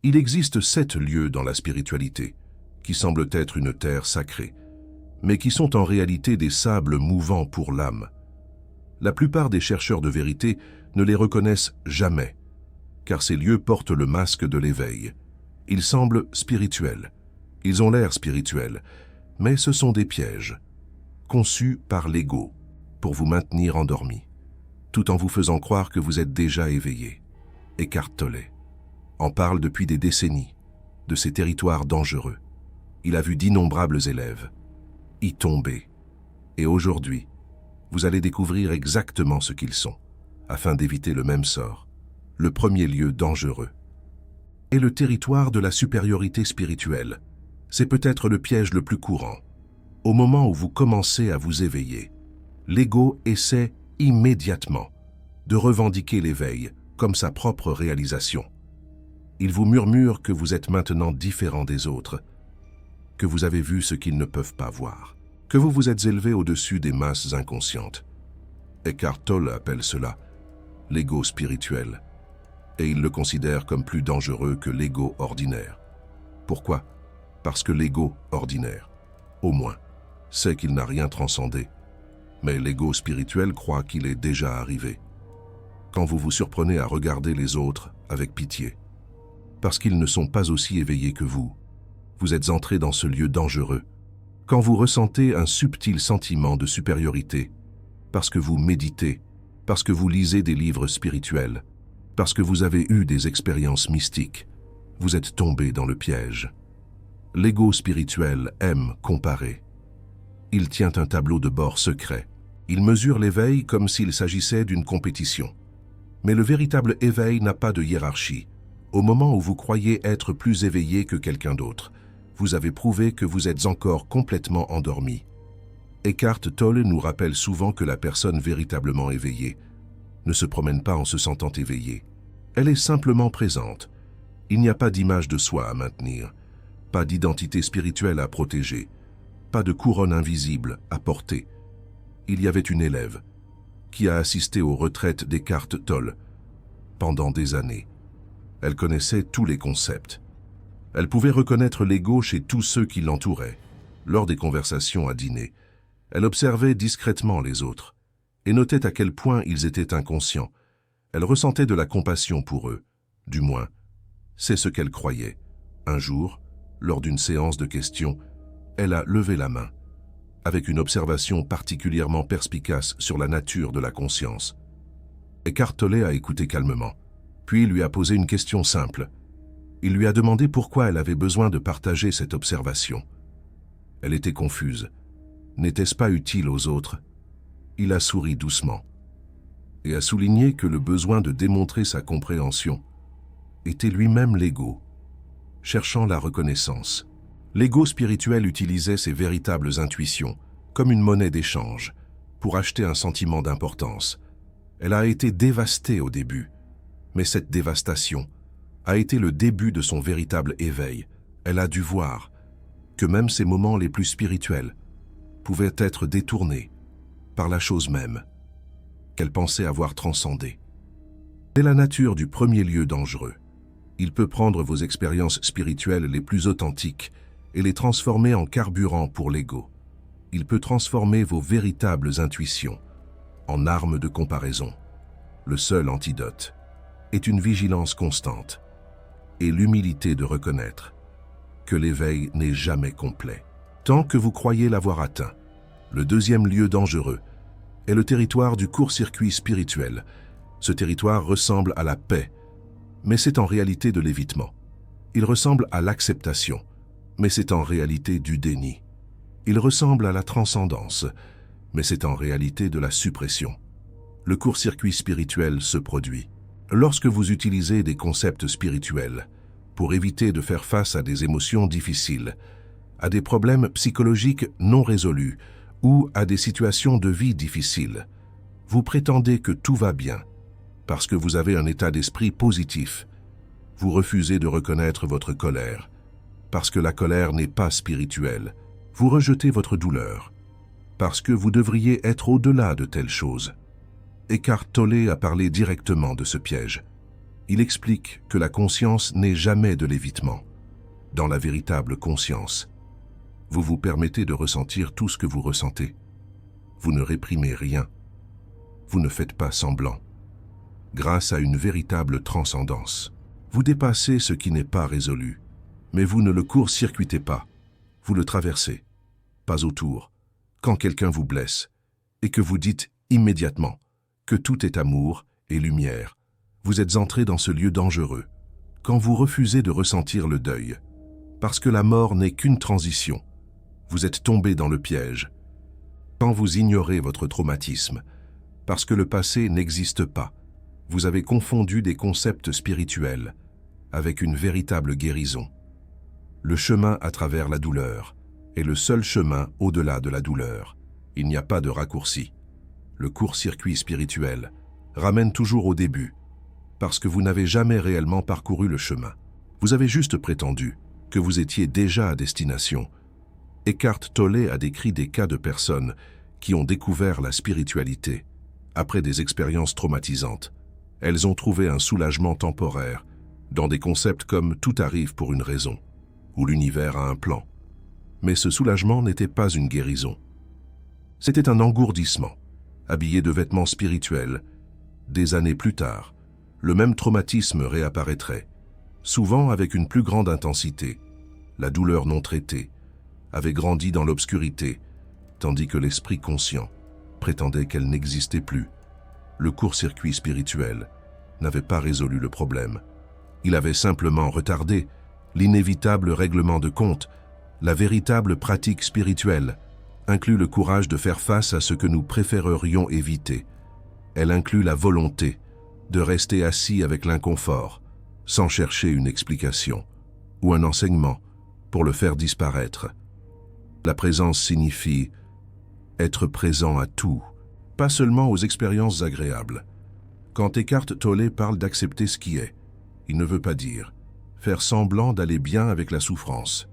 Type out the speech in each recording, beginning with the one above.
Il existe 7 lieux dans la spiritualité, qui semblent être une terre sacrée, mais qui sont en réalité des sables mouvants pour l'âme. La plupart des chercheurs de vérité ne les reconnaissent jamais, car ces lieux portent le masque de l'éveil. Ils semblent spirituels, ils ont l'air spirituels, mais ce sont des pièges, conçus par l'ego, pour vous maintenir endormi, tout en vous faisant croire que vous êtes déjà éveillé. Eckhart Tolle en parle depuis des décennies, de ces territoires dangereux. Il a vu d'innombrables élèves y tomber. Et aujourd'hui, vous allez découvrir exactement ce qu'ils sont, afin d'éviter le même sort. Le premier lieu dangereux est le territoire de la supériorité spirituelle. C'est peut-être le piège le plus courant. Au moment où vous commencez à vous éveiller, l'ego essaie immédiatement de revendiquer l'éveil comme sa propre réalisation. Il vous murmure que vous êtes maintenant différent des autres, que vous avez vu ce qu'ils ne peuvent pas voir, que vous vous êtes élevé au-dessus des masses inconscientes. Eckhart Tolle appelle cela l'ego spirituel, et il le considère comme plus dangereux que l'ego ordinaire. Pourquoi? Parce que l'ego ordinaire, au moins, sait qu'il n'a rien transcendé, mais l'ego spirituel croit qu'il est déjà arrivé. Quand vous vous surprenez à regarder les autres avec pitié, parce qu'ils ne sont pas aussi éveillés que vous, vous êtes entré dans ce lieu dangereux. Quand vous ressentez un subtil sentiment de supériorité, parce que vous méditez, parce que vous lisez des livres spirituels, parce que vous avez eu des expériences mystiques, vous êtes tombé dans le piège. L'ego spirituel aime comparer. Il tient un tableau de bord secret. Il mesure l'éveil comme s'il s'agissait d'une compétition. Mais le véritable éveil n'a pas de hiérarchie. Au moment où vous croyez être plus éveillé que quelqu'un d'autre, vous avez prouvé que vous êtes encore complètement endormi. Eckhart Tolle nous rappelle souvent que la personne véritablement éveillée ne se promène pas en se sentant éveillée. Elle est simplement présente. Il n'y a pas d'image de soi à maintenir, pas d'identité spirituelle à protéger, pas de couronne invisible à porter. Il y avait une élève qui a assisté aux retraites d'Eckhart Tolle pendant des années. Elle connaissait tous les concepts. Elle pouvait reconnaître l'ego chez tous ceux qui l'entouraient. Lors des conversations à dîner, elle observait discrètement les autres et notait à quel point ils étaient inconscients. Elle ressentait de la compassion pour eux. Du moins, c'est ce qu'elle croyait. Un jour, lors d'une séance de questions, elle a levé la main, avec une observation particulièrement perspicace sur la nature de la conscience. Eckhart Tolle a écouté calmement, puis lui a posé une question simple. Il lui a demandé pourquoi elle avait besoin de partager cette observation. Elle était confuse. N'était-ce pas utile aux autres? Il a souri doucement et a souligné que le besoin de démontrer sa compréhension était lui-même l'ego, cherchant la reconnaissance. L'ego spirituel utilisait ses véritables intuitions comme une monnaie d'échange pour acheter un sentiment d'importance. Elle a été dévastée au début, mais cette dévastation a été le début de son véritable éveil. Elle a dû voir que même ses moments les plus spirituels pouvaient être détournés par la chose même qu'elle pensait avoir transcendée. C'est la nature du premier lieu dangereux. Il peut prendre vos expériences spirituelles les plus authentiques et les transformer en carburant pour l'ego. Il peut transformer vos véritables intuitions en armes de comparaison. Le seul antidote est une vigilance constante et l'humilité de reconnaître que l'éveil n'est jamais complet, tant que vous croyez l'avoir atteint. Le deuxième lieu dangereux est le territoire du court-circuit spirituel. Ce territoire ressemble à la paix, mais c'est en réalité de l'évitement. Il ressemble à l'acceptation, mais c'est en réalité du déni. Il ressemble à la transcendance, mais c'est en réalité de la suppression. Le court-circuit spirituel se produit lorsque vous utilisez des concepts spirituels pour éviter de faire face à des émotions difficiles, à des problèmes psychologiques non résolus ou à des situations de vie difficiles. Vous prétendez que tout va bien parce que vous avez un état d'esprit positif. Vous refusez de reconnaître votre colère parce que la colère n'est pas spirituelle. Vous rejetez votre douleur parce que vous devriez être au-delà de telles choses. Eckhart Tolle a parlé directement de ce piège. Il explique que la conscience n'est jamais de l'évitement. Dans la véritable conscience, vous vous permettez de ressentir tout ce que vous ressentez. Vous ne réprimez rien. Vous ne faites pas semblant. Grâce à une véritable transcendance, vous dépassez ce qui n'est pas résolu. Mais vous ne le court-circuitez pas. Vous le traversez. Pas autour. Quand quelqu'un vous blesse, et que vous dites immédiatement que tout est amour et lumière, vous êtes entré dans ce lieu dangereux. Quand vous refusez de ressentir le deuil, parce que la mort n'est qu'une transition, vous êtes tombé dans le piège. Quand vous ignorez votre traumatisme, parce que le passé n'existe pas, vous avez confondu des concepts spirituels avec une véritable guérison. Le chemin à travers la douleur est le seul chemin au-delà de la douleur. Il n'y a pas de raccourci. Le court-circuit spirituel ramène toujours au début, parce que vous n'avez jamais réellement parcouru le chemin. Vous avez juste prétendu que vous étiez déjà à destination. Eckhart Tolle a décrit des cas de personnes qui ont découvert la spiritualité après des expériences traumatisantes. Elles ont trouvé un soulagement temporaire dans des concepts comme « tout arrive pour une raison » ou « l'univers a un plan ». Mais ce soulagement n'était pas une guérison. C'était un engourdissement, habillé de vêtements spirituels. Des années plus tard, le même traumatisme réapparaîtrait, souvent avec une plus grande intensité. La douleur non traitée avait grandi dans l'obscurité, tandis que l'esprit conscient prétendait qu'elle n'existait plus. Le court-circuit spirituel n'avait pas résolu le problème. Il avait simplement retardé l'inévitable règlement de compte. La véritable pratique spirituelle inclut le courage de faire face à ce que nous préférerions éviter. Elle inclut la volonté de rester assis avec l'inconfort, sans chercher une explication ou un enseignement pour le faire disparaître. La présence signifie être présent à tout, pas seulement aux expériences agréables. Quand Eckhart Tolle parle d'accepter ce qui est, il ne veut pas dire faire semblant d'aller bien avec la souffrance.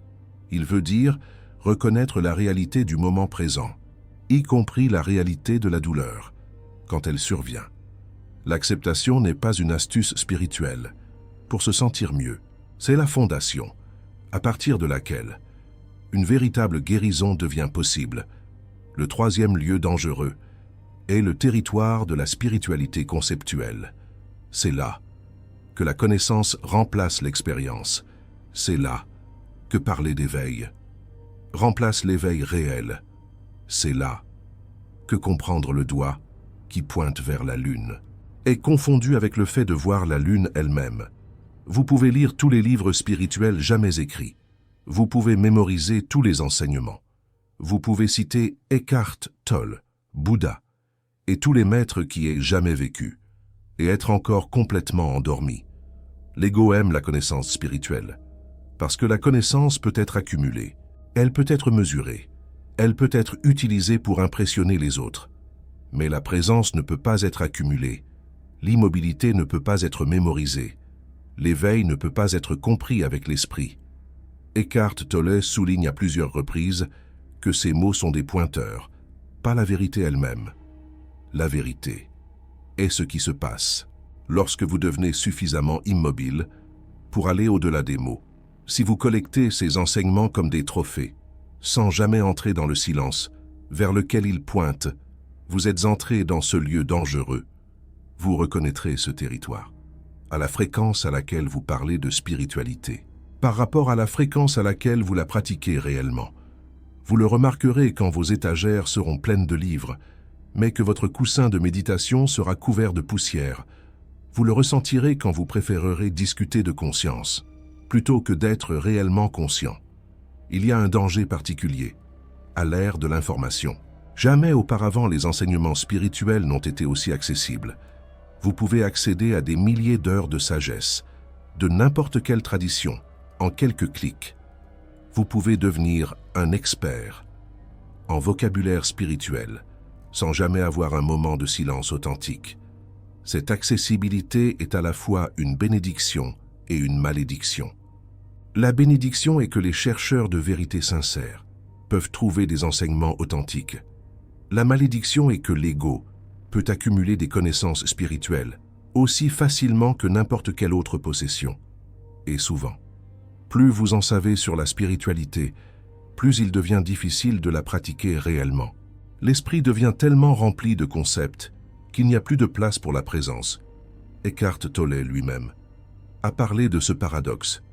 Il veut dire reconnaître la réalité du moment présent, y compris la réalité de la douleur, quand elle survient. L'acceptation n'est pas une astuce spirituelle pour se sentir mieux. C'est la fondation, à partir de laquelle une véritable guérison devient possible. Le troisième lieu dangereux est le territoire de la spiritualité conceptuelle. C'est là que la connaissance remplace l'expérience. C'est là que parler d'éveil remplace l'éveil réel. C'est là que comprendre le doigt qui pointe vers la lune est confondu avec le fait de voir la lune elle-même. Vous pouvez lire tous les livres spirituels jamais écrits. Vous pouvez mémoriser tous les enseignements. Vous pouvez citer Eckhart Tolle, Bouddha, et tous les maîtres qui aient jamais vécu, et être encore complètement endormi. L'ego aime la connaissance spirituelle, parce que la connaissance peut être accumulée, elle peut être mesurée, elle peut être utilisée pour impressionner les autres. Mais la présence ne peut pas être accumulée, l'immobilité ne peut pas être mémorisée, l'éveil ne peut pas être compris avec l'esprit. Eckhart Tolle souligne à plusieurs reprises que ces mots sont des pointeurs, pas la vérité elle-même. La vérité est ce qui se passe lorsque vous devenez suffisamment immobile pour aller au-delà des mots. Si vous collectez ces enseignements comme des trophées, sans jamais entrer dans le silence vers lequel ils pointent, vous êtes entré dans ce lieu dangereux. Vous reconnaîtrez ce territoire, à la fréquence à laquelle vous parlez de spiritualité, par rapport à la fréquence à laquelle vous la pratiquez réellement. Vous le remarquerez quand vos étagères seront pleines de livres, mais que votre coussin de méditation sera couvert de poussière. Vous le ressentirez quand vous préférerez discuter de conscience, plutôt que d'être réellement conscient. Il y a un danger particulier, à l'ère de l'information. Jamais auparavant les enseignements spirituels n'ont été aussi accessibles. Vous pouvez accéder à des milliers d'heures de sagesse, de n'importe quelle tradition, en quelques clics. Vous pouvez devenir un expert en vocabulaire spirituel, sans jamais avoir un moment de silence authentique. Cette accessibilité est à la fois une bénédiction et une malédiction. La bénédiction est que les chercheurs de vérité sincère peuvent trouver des enseignements authentiques. La malédiction est que l'ego peut accumuler des connaissances spirituelles aussi facilement que n'importe quelle autre possession, et souvent. Plus vous en savez sur la spiritualité, plus il devient difficile de la pratiquer réellement. L'esprit devient tellement rempli de concepts qu'il n'y a plus de place pour la présence. Eckhart Tolle lui-même a parlé de ce paradoxe.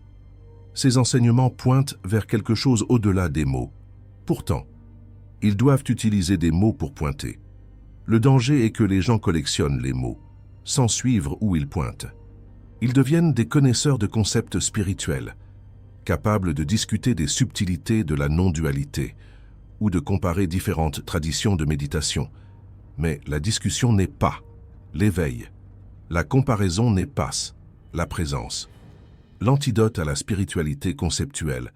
Ces enseignements pointent vers quelque chose au-delà des mots. Pourtant, ils doivent utiliser des mots pour pointer. Le danger est que les gens collectionnent les mots, sans suivre où ils pointent. Ils deviennent des connaisseurs de concepts spirituels, capables de discuter des subtilités de la non-dualité ou de comparer différentes traditions de méditation. Mais la discussion n'est pas l'éveil. La comparaison n'est pas la présence. L'antidote à la spiritualité conceptuelle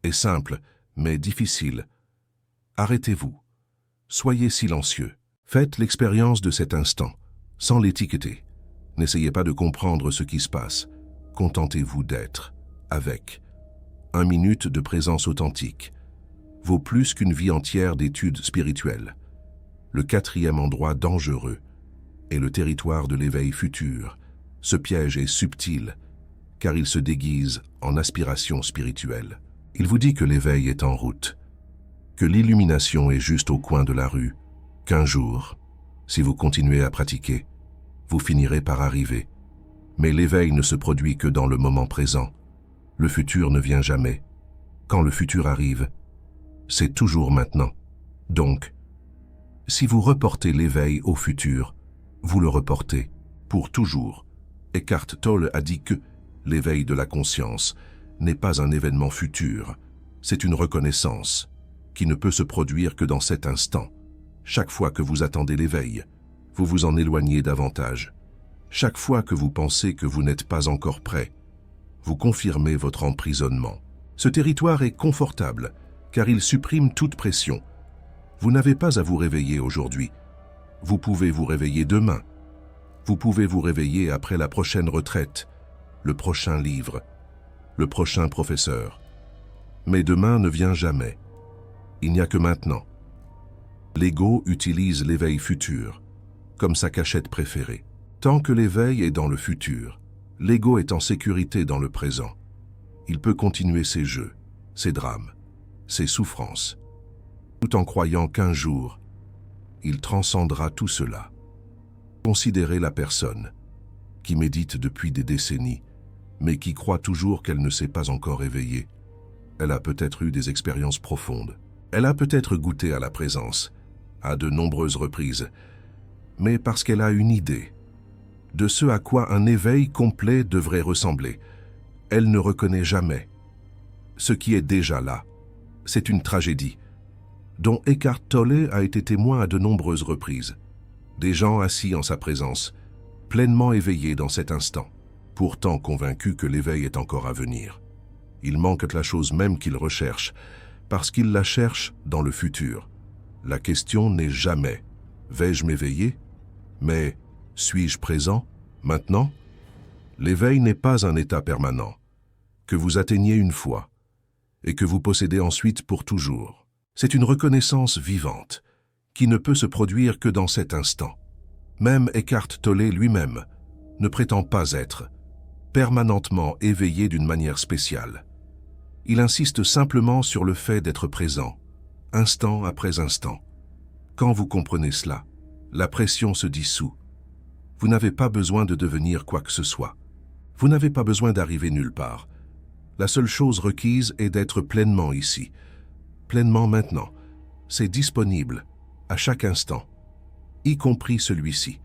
est simple, mais difficile. Arrêtez-vous. Soyez silencieux. Faites l'expérience de cet instant, sans l'étiqueter. N'essayez pas de comprendre ce qui se passe. Contentez-vous d'être avec. 1 minute de présence authentique vaut plus qu'une vie entière d'études spirituelles. Le 4e endroit dangereux est le territoire de l'éveil futur. Ce piège est subtil, car il se déguise en aspiration spirituelle. Il vous dit que l'éveil est en route, que l'illumination est juste au coin de la rue, qu'un jour, si vous continuez à pratiquer, vous finirez par arriver. Mais l'éveil ne se produit que dans le moment présent. Le futur ne vient jamais. Quand le futur arrive, c'est toujours maintenant. Donc, si vous reportez l'éveil au futur, vous le reportez pour toujours. Eckhart Tolle a dit que l'éveil de la conscience n'est pas un événement futur, c'est une reconnaissance qui ne peut se produire que dans cet instant. Chaque fois que vous attendez l'éveil, vous vous en éloignez davantage. Chaque fois que vous pensez que vous n'êtes pas encore prêt, vous confirmez votre emprisonnement. Ce territoire est confortable, car il supprime toute pression. Vous n'avez pas à vous réveiller aujourd'hui. Vous pouvez vous réveiller demain. Vous pouvez vous réveiller après la prochaine retraite, le prochain livre, le prochain professeur. Mais demain ne vient jamais. Il n'y a que maintenant. L'ego utilise l'éveil futur comme sa cachette préférée. Tant que l'éveil est dans le futur, l'ego est en sécurité dans le présent. Il peut continuer ses jeux, ses drames, ses souffrances, tout en croyant qu'un jour, il transcendra tout cela. Considérez la personne qui médite depuis des décennies, mais qui croit toujours qu'elle ne s'est pas encore éveillée. Elle a peut-être eu des expériences profondes. Elle a peut-être goûté à la présence, à de nombreuses reprises, mais parce qu'elle a une idée de ce à quoi un éveil complet devrait ressembler. Elle ne reconnaît jamais ce qui est déjà là. C'est une tragédie, dont Eckhart Tolle a été témoin à de nombreuses reprises. Des gens assis en sa présence, pleinement éveillés dans cet instant, pourtant convaincus que l'éveil est encore à venir. Ils manquent la chose même qu'ils recherchent, parce qu'ils la cherchent dans le futur. La question n'est jamais « vais-je m'éveiller ?» mais « suis-je présent, maintenant ?» L'éveil n'est pas un état permanent, que vous atteignez une fois, et que vous possédez ensuite pour toujours. C'est une reconnaissance vivante, qui ne peut se produire que dans cet instant. Même Eckhart Tolle lui-même ne prétend pas être permanentement éveillé d'une manière spéciale. Il insiste simplement sur le fait d'être présent, instant après instant. Quand vous comprenez cela, la pression se dissout. Vous n'avez pas besoin de devenir quoi que ce soit. Vous n'avez pas besoin d'arriver nulle part. La seule chose requise est d'être pleinement ici, pleinement maintenant. C'est disponible à chaque instant, y compris celui-ci.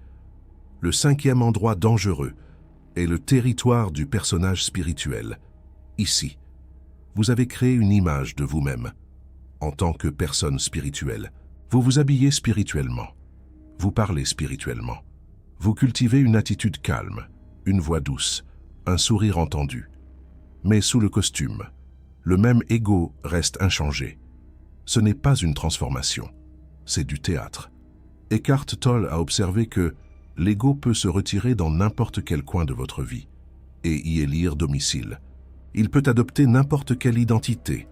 Le 5e endroit dangereux est le territoire du personnage spirituel. Ici, vous avez créé une image de vous-même. En tant que personne spirituelle, vous vous habillez spirituellement. Vous parlez spirituellement. Vous cultivez une attitude calme, une voix douce, un sourire entendu. Mais sous le costume, le même ego reste inchangé. Ce n'est pas une transformation, c'est du théâtre. Eckhart Tolle a observé que l'ego peut se retirer dans n'importe quel coin de votre vie et y élire domicile. Il peut adopter n'importe quelle identité,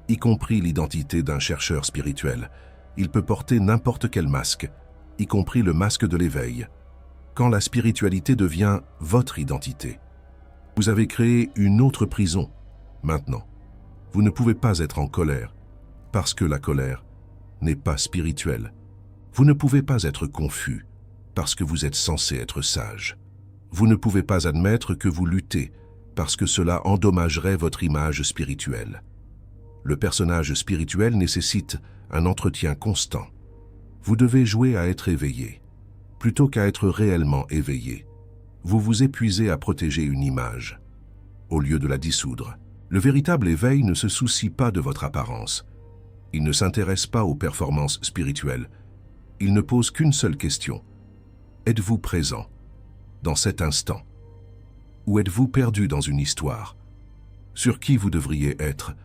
y compris l'identité d'un chercheur spirituel. Il peut porter n'importe quel masque, y compris le masque de l'éveil. quand la spiritualité devient votre identité. Vous avez créé une autre prison. Maintenant, vous ne pouvez pas être en colère, parce que la colère n'est pas spirituelle. Vous ne pouvez pas être confus, parce que vous êtes censé être sage. Vous ne pouvez pas admettre que vous luttez, parce que cela endommagerait votre image spirituelle. Le personnage spirituel nécessite un entretien constant. Vous devez jouer à être éveillé, plutôt qu'à être réellement éveillé. Vous vous épuisez à protéger une image, au lieu de la dissoudre. Le véritable éveil ne se soucie pas de votre apparence. Il ne s'intéresse pas aux performances spirituelles. Il ne pose qu'une seule question. Êtes-vous présent, dans cet instant? Ou êtes-vous perdu dans une histoire? Sur qui vous devriez être?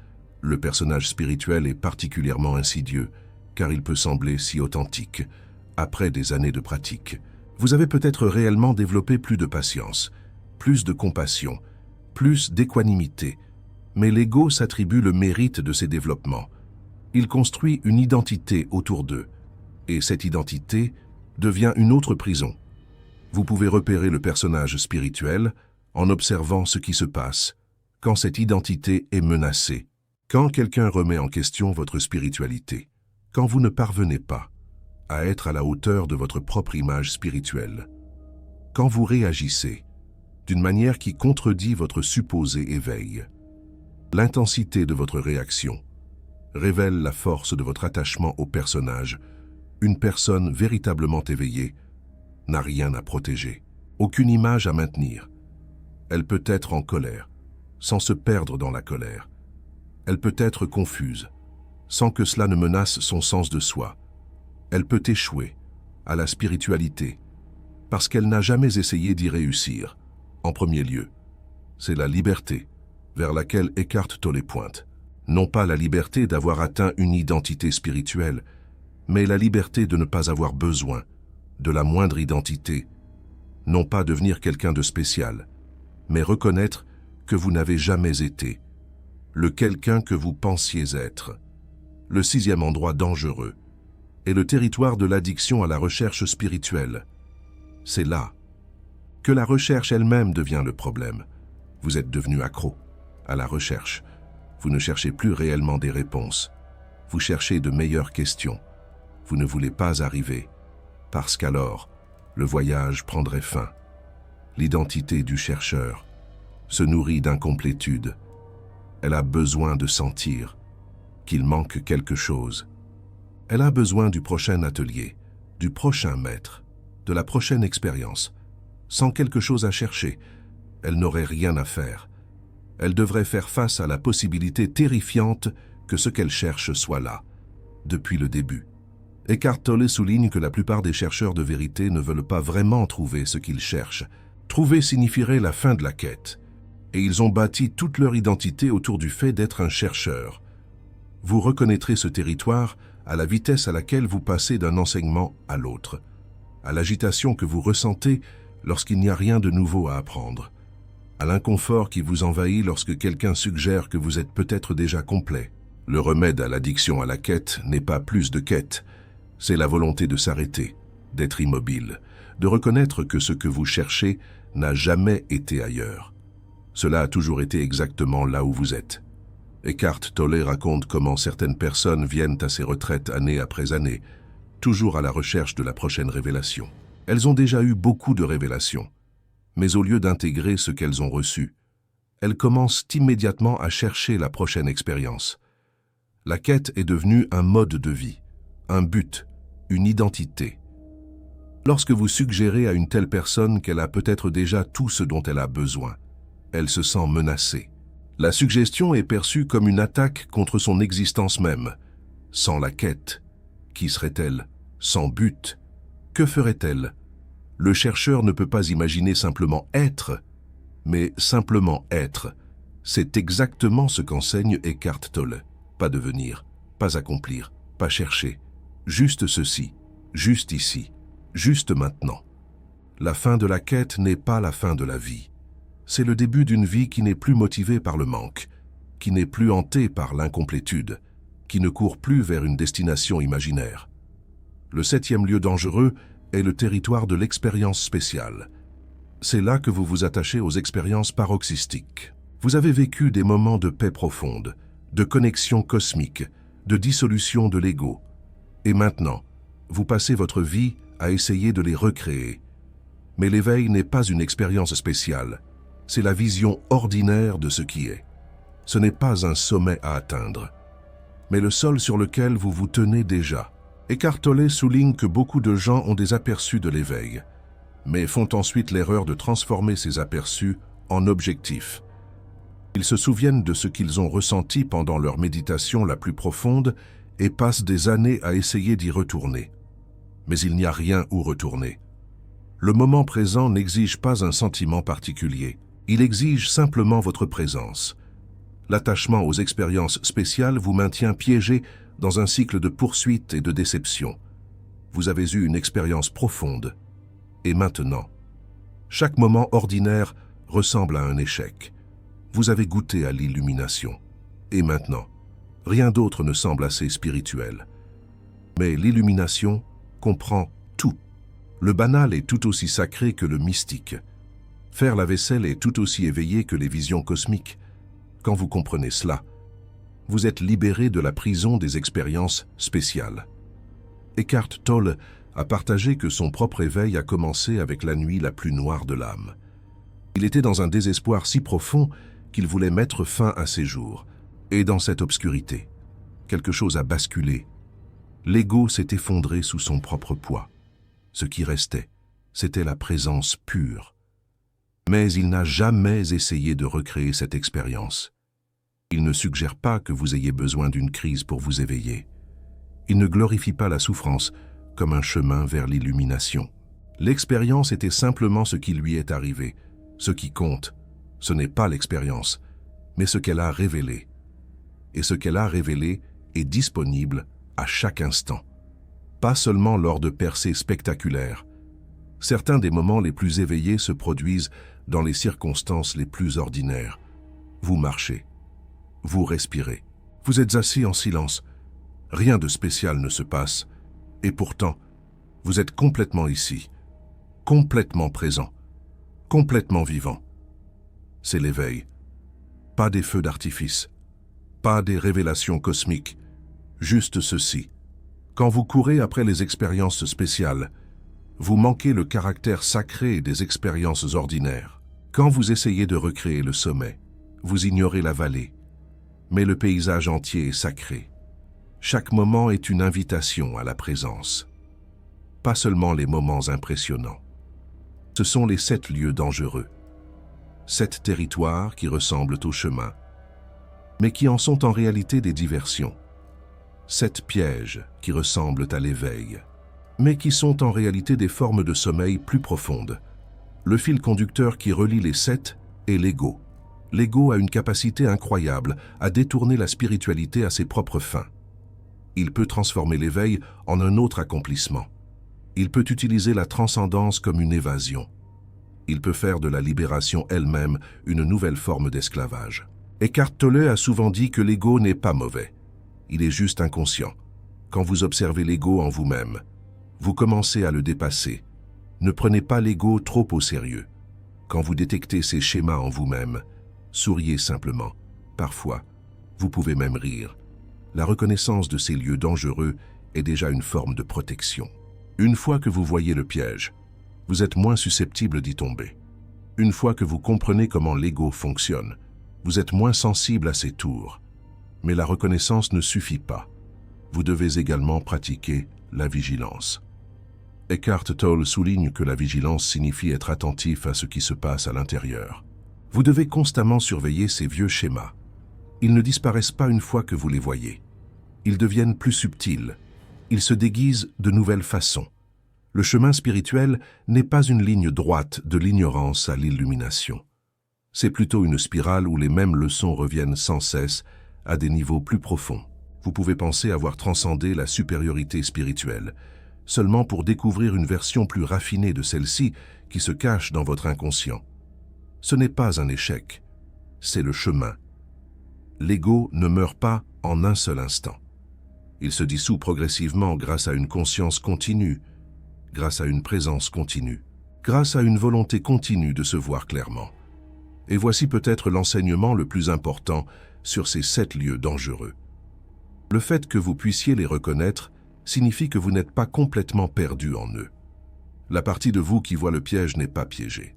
Le personnage spirituel est particulièrement insidieux, car il peut sembler si authentique, après des années de pratique. Vous avez peut-être réellement développé plus de patience, plus de compassion, plus d'équanimité, mais l'ego s'attribue le mérite de ces développements. Il construit une identité autour d'eux, et cette identité devient une autre prison. Vous pouvez repérer le personnage spirituel en observant ce qui se passe quand cette identité est menacée, quand quelqu'un remet en question votre spiritualité, quand vous ne parvenez pas à être à la hauteur de votre propre image spirituelle, quand vous réagissez d'une manière qui contredit votre supposé éveil. L'intensité de votre réaction révèle la force de votre attachement au personnage. Une personne véritablement éveillée n'a rien à protéger, aucune image à maintenir. Elle peut être en colère, sans se perdre dans la colère. Elle peut être confuse, sans que cela ne menace son sens de soi. Elle peut échouer à la spiritualité, parce qu'elle n'a jamais essayé d'y réussir. En premier lieu, c'est la liberté vers laquelle Eckhart Tolle pointe. Non pas la liberté d'avoir atteint une identité spirituelle, mais la liberté de ne pas avoir besoin de la moindre identité. Non pas devenir quelqu'un de spécial, mais reconnaître que vous n'avez jamais été le quelqu'un que vous pensiez être. Le 6e endroit dangereux est le territoire de l'addiction à la recherche spirituelle. C'est là que la recherche elle-même devient le problème. Vous êtes devenu accro à la recherche. Vous ne cherchez plus réellement des réponses. Vous cherchez de meilleures questions. Vous ne voulez pas arriver, parce qu'alors, le voyage prendrait fin. L'identité du chercheur se nourrit d'incomplétude. Elle a besoin de sentir qu'il manque quelque chose. Elle a besoin du prochain atelier, du prochain maître, de la prochaine expérience. Sans quelque chose à chercher, elle n'aurait rien à faire. Elle devrait faire face à la possibilité terrifiante que ce qu'elle cherche soit là, depuis le début. Eckhart Tolle souligne que la plupart des chercheurs de vérité ne veulent pas vraiment trouver ce qu'ils cherchent. Trouver signifierait la fin de la quête, et ils ont bâti toute leur identité autour du fait d'être un chercheur. Vous reconnaîtrez ce territoire à la vitesse à laquelle vous passez d'un enseignement à l'autre, à l'agitation que vous ressentez lorsqu'il n'y a rien de nouveau à apprendre, à l'inconfort qui vous envahit lorsque quelqu'un suggère que vous êtes peut-être déjà complet. Le remède à l'addiction à la quête n'est pas plus de quête, c'est la volonté de s'arrêter, d'être immobile, de reconnaître que ce que vous cherchez n'a jamais été ailleurs. Cela a toujours été exactement là où vous êtes. Eckhart Tolle raconte comment certaines personnes viennent à ces retraites année après année, toujours à la recherche de la prochaine révélation. Elles ont déjà eu beaucoup de révélations, mais au lieu d'intégrer ce qu'elles ont reçu, elles commencent immédiatement à chercher la prochaine expérience. La quête est devenue un mode de vie, un but, une identité. Lorsque vous suggérez à une telle personne qu'elle a peut-être déjà tout ce dont elle a besoin, elle se sent menacée. La suggestion est perçue comme une attaque contre son existence même. Sans la quête, qui serait-elle? Sans but, que ferait-elle? Le chercheur ne peut pas imaginer simplement être, mais simplement être. C'est exactement ce qu'enseigne Eckhart Tolle. Pas devenir, pas accomplir, pas chercher. Juste ceci, juste ici, juste maintenant. La fin de la quête n'est pas la fin de la vie. C'est le début d'une vie qui n'est plus motivée par le manque, qui n'est plus hantée par l'incomplétude, qui ne court plus vers une destination imaginaire. Le 7e lieu dangereux est le territoire de l'expérience spéciale. C'est là que vous vous attachez aux expériences paroxystiques. Vous avez vécu des moments de paix profonde, de connexion cosmique, de dissolution de l'ego. Et maintenant, vous passez votre vie à essayer de les recréer. Mais l'éveil n'est pas une expérience spéciale, c'est la vision ordinaire de ce qui est. Ce n'est pas un sommet à atteindre, mais le sol sur lequel vous vous tenez déjà. Eckhart Tolle souligne que beaucoup de gens ont des aperçus de l'éveil, mais font ensuite l'erreur de transformer ces aperçus en objectifs. Ils se souviennent de ce qu'ils ont ressenti pendant leur méditation la plus profonde et passent des années à essayer d'y retourner. Mais il n'y a rien où retourner. Le moment présent n'exige pas un sentiment particulier. Il exige simplement votre présence. L'attachement aux expériences spéciales vous maintient piégé dans un cycle de poursuite et de déception. Vous avez eu une expérience profonde. Et maintenant, chaque moment ordinaire ressemble à un échec. Vous avez goûté à l'illumination. Et maintenant, rien d'autre ne semble assez spirituel. Mais l'illumination comprend tout. Le banal est tout aussi sacré que le mystique. Faire la vaisselle est tout aussi éveillé que les visions cosmiques. Quand vous comprenez cela, vous êtes libéré de la prison des expériences spéciales. Eckhart Tolle a partagé que son propre éveil a commencé avec la nuit la plus noire de l'âme. Il était dans un désespoir si profond qu'il voulait mettre fin à ses jours. Et dans cette obscurité, quelque chose a basculé. L'ego s'est effondré sous son propre poids. Ce qui restait, c'était la présence pure. Mais il n'a jamais essayé de recréer cette expérience. Il ne suggère pas que vous ayez besoin d'une crise pour vous éveiller. Il ne glorifie pas la souffrance comme un chemin vers l'illumination. L'expérience était simplement ce qui lui est arrivé. Ce qui compte, ce n'est pas l'expérience, mais ce qu'elle a révélé. Et ce qu'elle a révélé est disponible à chaque instant. Pas seulement lors de percées spectaculaires. Certains des moments les plus éveillés se produisent dans les circonstances les plus ordinaires. Vous marchez, vous respirez, vous êtes assis en silence. Rien de spécial ne se passe, et pourtant, vous êtes complètement ici, complètement présent, complètement vivant. C'est l'éveil. Pas des feux d'artifice, pas des révélations cosmiques, juste ceci. Quand vous courez après les expériences spéciales, vous manquez le caractère sacré des expériences ordinaires. Quand vous essayez de recréer le sommet, vous ignorez la vallée, mais le paysage entier est sacré. Chaque moment est une invitation à la présence. Pas seulement les moments impressionnants. Ce sont les 7 lieux dangereux. 7 territoires qui ressemblent au chemin, mais qui en sont en réalité des diversions. 7 pièges qui ressemblent à l'éveil, mais qui sont en réalité des formes de sommeil plus profondes. Le fil conducteur qui relie les 7 est l'ego. L'ego a une capacité incroyable à détourner la spiritualité à ses propres fins. Il peut transformer l'éveil en un autre accomplissement. Il peut utiliser la transcendance comme une évasion. Il peut faire de la libération elle-même une nouvelle forme d'esclavage. Eckhart Tolle a souvent dit que l'ego n'est pas mauvais. Il est juste inconscient. Quand vous observez l'ego en vous-même, vous commencez à le dépasser. Ne prenez pas l'ego trop au sérieux. Quand vous détectez ces schémas en vous-même, souriez simplement. Parfois, vous pouvez même rire. La reconnaissance de ces lieux dangereux est déjà une forme de protection. Une fois que vous voyez le piège, vous êtes moins susceptible d'y tomber. Une fois que vous comprenez comment l'ego fonctionne, vous êtes moins sensible à ses tours. Mais la reconnaissance ne suffit pas. Vous devez également pratiquer la vigilance. Eckhart Tolle souligne que la vigilance signifie être attentif à ce qui se passe à l'intérieur. Vous devez constamment surveiller ces vieux schémas. Ils ne disparaissent pas une fois que vous les voyez. Ils deviennent plus subtils. Ils se déguisent de nouvelles façons. Le chemin spirituel n'est pas une ligne droite de l'ignorance à l'illumination. C'est plutôt une spirale où les mêmes leçons reviennent sans cesse à des niveaux plus profonds. Vous pouvez penser avoir transcendé la supériorité spirituelle, seulement pour découvrir une version plus raffinée de celle-ci qui se cache dans votre inconscient. Ce n'est pas un échec, c'est le chemin. L'ego ne meurt pas en un seul instant. Il se dissout progressivement grâce à une conscience continue, grâce à une présence continue, grâce à une volonté continue de se voir clairement. Et voici peut-être l'enseignement le plus important sur ces 7 lieux dangereux. Le fait que vous puissiez les reconnaître signifie que vous n'êtes pas complètement perdu en eux. La partie de vous qui voit le piège n'est pas piégée.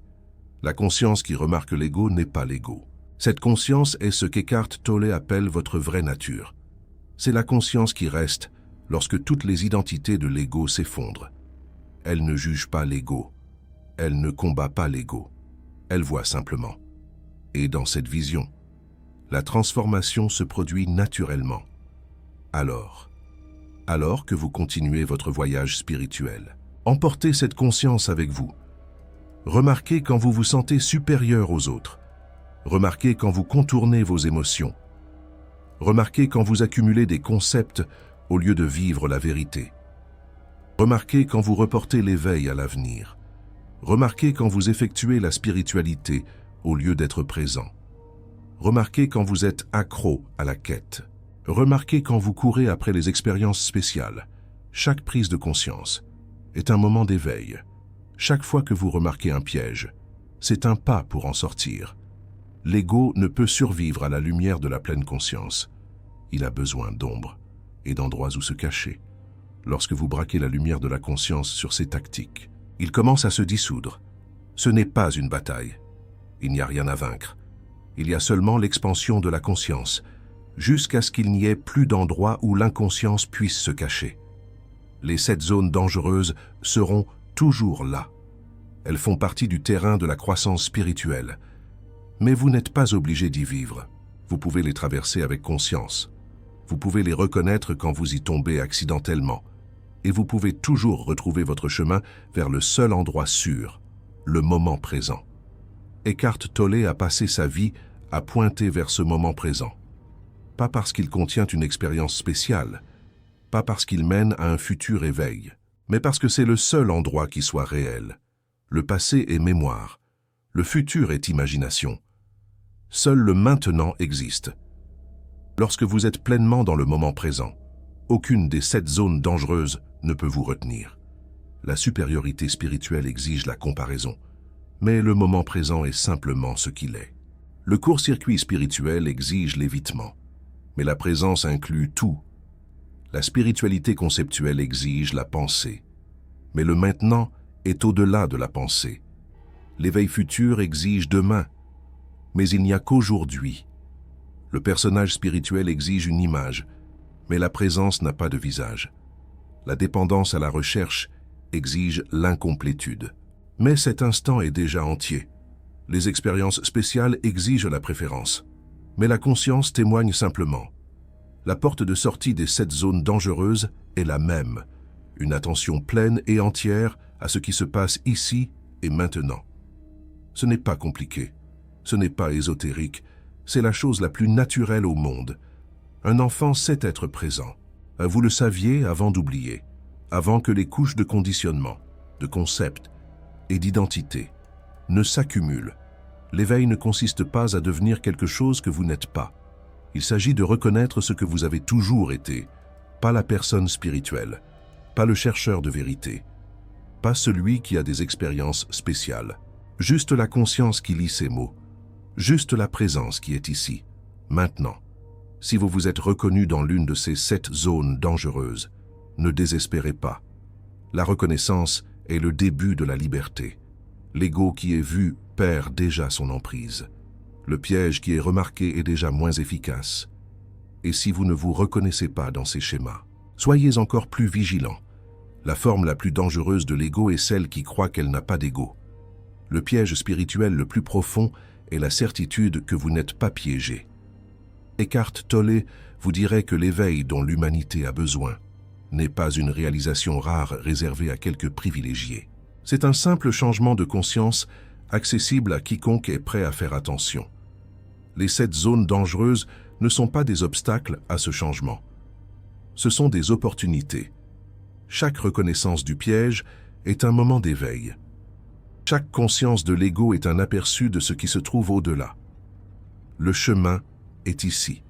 La conscience qui remarque l'ego n'est pas l'ego. Cette conscience est ce qu'Eckhart Tolle appelle votre vraie nature. C'est la conscience qui reste lorsque toutes les identités de l'ego s'effondrent. Elle ne juge pas l'ego. Elle ne combat pas l'ego. Elle voit simplement. Et dans cette vision, la transformation se produit naturellement. Alors que vous continuez votre voyage spirituel, emportez cette conscience avec vous. Remarquez quand vous vous sentez supérieur aux autres. Remarquez quand vous contournez vos émotions. Remarquez quand vous accumulez des concepts au lieu de vivre la vérité. Remarquez quand vous reportez l'éveil à l'avenir. Remarquez quand vous effectuez la spiritualité au lieu d'être présent. Remarquez quand vous êtes accro à la quête. Remarquez quand vous courez après les expériences spéciales. Chaque prise de conscience est un moment d'éveil. Chaque fois que vous remarquez un piège, c'est un pas pour en sortir. L'ego ne peut survivre à la lumière de la pleine conscience. Il a besoin d'ombre et d'endroits où se cacher. Lorsque vous braquez la lumière de la conscience sur ces tactiques, il commence à se dissoudre. Ce n'est pas une bataille. Il n'y a rien à vaincre. Il y a seulement l'expansion de la conscience, jusqu'à ce qu'il n'y ait plus d'endroit où l'inconscience puisse se cacher. Les 7 zones dangereuses seront toujours là. Elles font partie du terrain de la croissance spirituelle. Mais vous n'êtes pas obligé d'y vivre. Vous pouvez les traverser avec conscience. Vous pouvez les reconnaître quand vous y tombez accidentellement. Et vous pouvez toujours retrouver votre chemin vers le seul endroit sûr, le moment présent. Eckhart Tolle a passé sa vie à pointer vers ce moment présent. Pas parce qu'il contient une expérience spéciale, pas parce qu'il mène à un futur éveil, mais parce que c'est le seul endroit qui soit réel. Le passé est mémoire, le futur est imagination. Seul le maintenant existe. Lorsque vous êtes pleinement dans le moment présent, aucune des 7 zones dangereuses ne peut vous retenir. La supériorité spirituelle exige la comparaison, mais le moment présent est simplement ce qu'il est. Le court-circuit spirituel exige l'évitement, mais la présence inclut tout. La spiritualité conceptuelle exige la pensée, mais le maintenant est au-delà de la pensée. L'éveil futur exige demain, mais il n'y a qu'aujourd'hui. Le personnage spirituel exige une image, mais la présence n'a pas de visage. La dépendance à la recherche exige l'incomplétude. Mais cet instant est déjà entier. Les expériences spéciales exigent la préférence. Mais la conscience témoigne simplement. La porte de sortie des 7 zones dangereuses est la même. Une attention pleine et entière à ce qui se passe ici et maintenant. Ce n'est pas compliqué. Ce n'est pas ésotérique. C'est la chose la plus naturelle au monde. Un enfant sait être présent. Vous le saviez avant d'oublier, avant que les couches de conditionnement, de concepts et d'identité ne s'accumulent. L'éveil ne consiste pas à devenir quelque chose que vous n'êtes pas. Il s'agit de reconnaître ce que vous avez toujours été, pas la personne spirituelle, pas le chercheur de vérité, pas celui qui a des expériences spéciales, juste la conscience qui lit ces mots, juste la présence qui est ici, maintenant. Si vous vous êtes reconnu dans l'une de ces 7 zones dangereuses, ne désespérez pas. La reconnaissance est le début de la liberté. L'ego qui est vu perd déjà son emprise. Le piège qui est remarqué est déjà moins efficace. Et si vous ne vous reconnaissez pas dans ces schémas, soyez encore plus vigilants. La forme la plus dangereuse de l'ego est celle qui croit qu'elle n'a pas d'ego. Le piège spirituel le plus profond est la certitude que vous n'êtes pas piégé. Eckhart Tolle vous dirait que l'éveil dont l'humanité a besoin n'est pas une réalisation rare réservée à quelques privilégiés. C'est un simple changement de conscience accessible à quiconque est prêt à faire attention. Les 7 zones dangereuses ne sont pas des obstacles à ce changement. Ce sont des opportunités. Chaque reconnaissance du piège est un moment d'éveil. Chaque conscience de l'ego est un aperçu de ce qui se trouve au-delà. Le chemin est ici.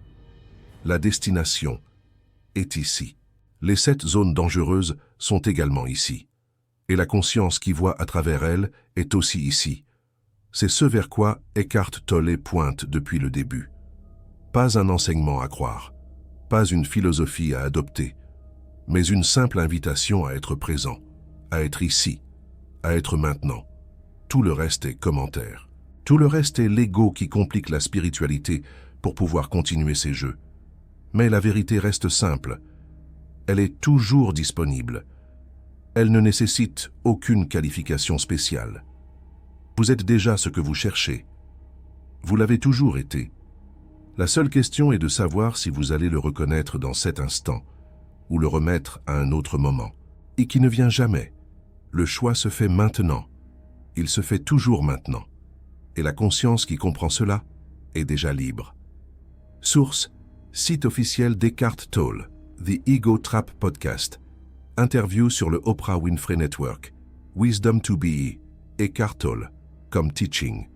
La destination est ici. Les 7 zones dangereuses sont également ici. Et la conscience qui voit à travers elle est aussi ici. C'est ce vers quoi Eckhart Tolle pointe depuis le début. Pas un enseignement à croire, pas une philosophie à adopter, mais une simple invitation à être présent, à être ici, à être maintenant. Tout le reste est commentaire. Tout le reste est l'ego qui complique la spiritualité pour pouvoir continuer ses jeux. Mais la vérité reste simple. Elle est toujours disponible. Elle ne nécessite aucune qualification spéciale. Vous êtes déjà ce que vous cherchez. Vous l'avez toujours été. La seule question est de savoir si vous allez le reconnaître dans cet instant ou le remettre à un autre moment, et qui ne vient jamais. Le choix se fait maintenant. Il se fait toujours maintenant. Et la conscience qui comprend cela est déjà libre. Source, site officiel d'Eckhart Tolle, The Ego Trap Podcast. Interview sur le Oprah Winfrey Network. Wisdom to be, Eckhart Tolle, comme teaching.